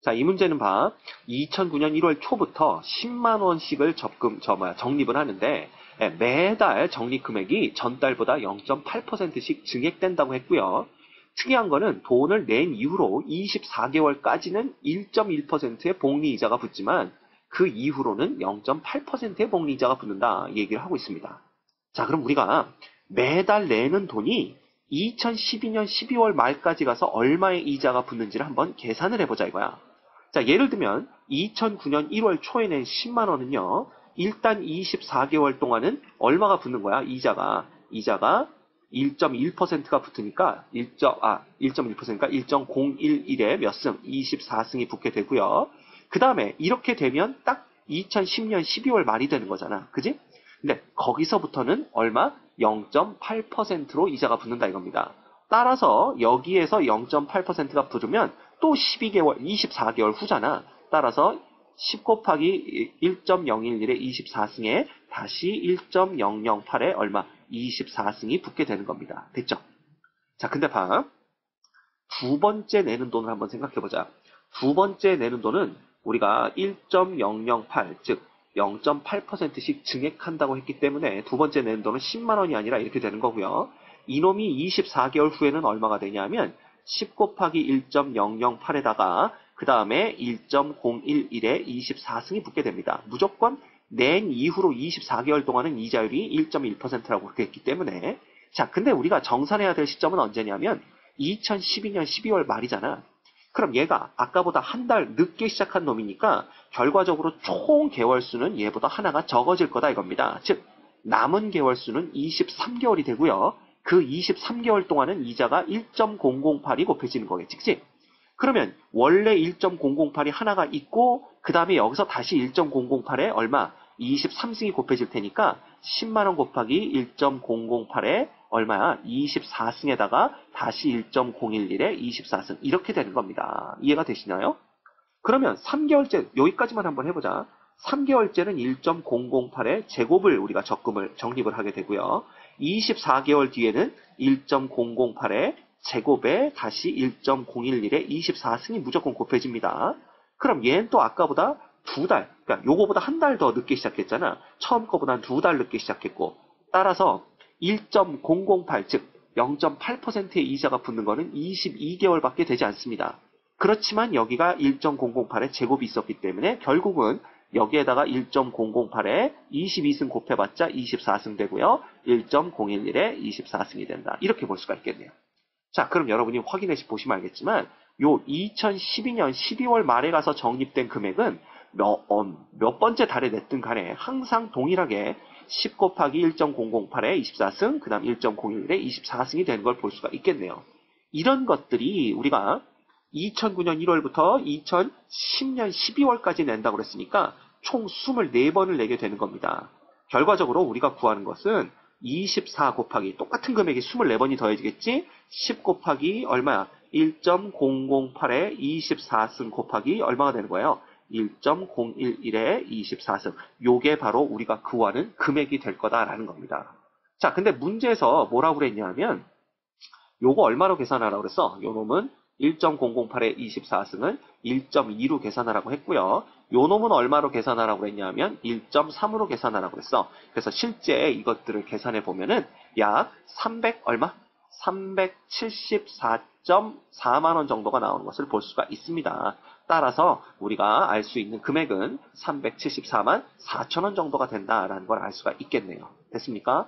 자, 이 문제는 봐. 2009년 1월 초부터 10만 원씩을 적립을 하는데 매달 적립 금액이 전달보다 0.8%씩 증액된다고 했고요. 특이한 거는 돈을 낸 이후로 24개월까지는 1.1%의 복리이자가 붙지만 그 이후로는 0.8%의 복리이자가 붙는다 얘기를 하고 있습니다. 자, 그럼 우리가 매달 내는 돈이 2012년 12월 말까지 가서 얼마의 이자가 붙는지를 한번 계산을 해보자 이거야. 자, 예를 들면 2009년 1월 초에 낸 10만 원은요. 일단 24개월 동안은 얼마가 붙는 거야? 이자가 1.1%가 붙으니까 1.1%니까 1.011에 몇 승? 24승이 붙게 되고요. 그 다음에 이렇게 되면 딱 2010년 12월 말이 되는 거잖아. 그지? 근데 거기서부터는 얼마? 0.8%로 이자가 붙는다 이겁니다. 따라서 여기에서 0.8%가 붙으면 또 24개월 후잖아. 따라서 10 곱하기 1.011의 24승에 다시 1.008에 얼마? 24승이 붙게 되는 겁니다. 됐죠? 자, 근데 봐. 두 번째 내는 돈을 한번 생각해보자. 두 번째 내는 돈은 우리가 1.008, 즉 0.8%씩 증액한다고 했기 때문에 두 번째 내는 돈은 10만 원이 아니라 이렇게 되는 거고요. 이놈이 24개월 후에는 얼마가 되냐면 10 곱하기 1.008에다가 그 다음에 1.011에 24승이 붙게 됩니다. 무조건 낸 이후로 24개월 동안은 이자율이 1.1%라고 그렇게 했기 때문에 자, 근데 우리가 정산해야 될 시점은 언제냐면 2012년 12월 말이잖아. 그럼 얘가 아까보다 한 달 늦게 시작한 놈이니까 결과적으로 총 개월수는 얘보다 하나가 적어질 거다 이겁니다. 즉 남은 개월수는 23개월이 되고요. 그 23개월 동안은 이자가 1.008이 곱해지는 거겠지. 그치? 그러면 원래 1.008이 하나가 있고 그 다음에 여기서 다시 1.008에 얼마? 23승이 곱해질 테니까 10만원 곱하기 1.008에 얼마야? 24승에다가 다시 1.011에 24승 이렇게 되는 겁니다. 이해가 되시나요? 그러면 3개월째 여기까지만 한번 해보자. 3개월째는 1.008의 제곱을 우리가 적립을 하게 되고요. 24개월 뒤에는 1.008의 제곱에 다시 1.011에 24승이 무조건 곱해집니다. 그럼 얘는 또 아까보다 두 달, 그러니까 요거보다 한 달 더 늦게 시작했잖아. 처음 거보다 두 달 늦게 시작했고 따라서 1.008, 즉 0.8%의 이자가 붙는 거는 22개월밖에 되지 않습니다. 그렇지만 여기가 1.008의 제곱이 있었기 때문에 결국은 여기에다가 1.008에 22승 곱해봤자 24승 되고요. 1.011에 24승이 된다. 이렇게 볼 수가 있겠네요. 자, 그럼 여러분이 확인해 보시면 알겠지만 요 2012년 12월 말에 가서 적립된 금액은 몇 번째 달에 냈든 간에 항상 동일하게 10 곱하기 1.008에 24승, 그 다음 1.011에 24승이 되는 걸 볼 수가 있겠네요. 이런 것들이 우리가 2009년 1월부터 2010년 12월까지 낸다고 그랬으니까 총 24번을 내게 되는 겁니다. 결과적으로 우리가 구하는 것은 24 곱하기 똑같은 금액이 24번이 더해지겠지? 10 곱하기 얼마야? 1.008에 24승 곱하기 얼마가 되는 거예요? 1.011에 24승. 요게 바로 우리가 구하는 금액이 될 거다라는 겁니다. 자, 근데 문제에서 뭐라고 그랬냐면 요거 얼마로 계산하라고 그랬어? 요 놈은 1.008의 24승을 1.2로 계산하라고 했고요. 요 놈은 얼마로 계산하라고 그랬냐면 1.3으로 계산하라고 그랬어. 그래서 실제 이것들을 계산해 보면은 약 300 얼마? 374.4만 원 정도가 나오는 것을 볼 수가 있습니다. 따라서 우리가 알 수 있는 금액은 374만 4천 원 정도가 된다라는 걸 알 수가 있겠네요. 됐습니까?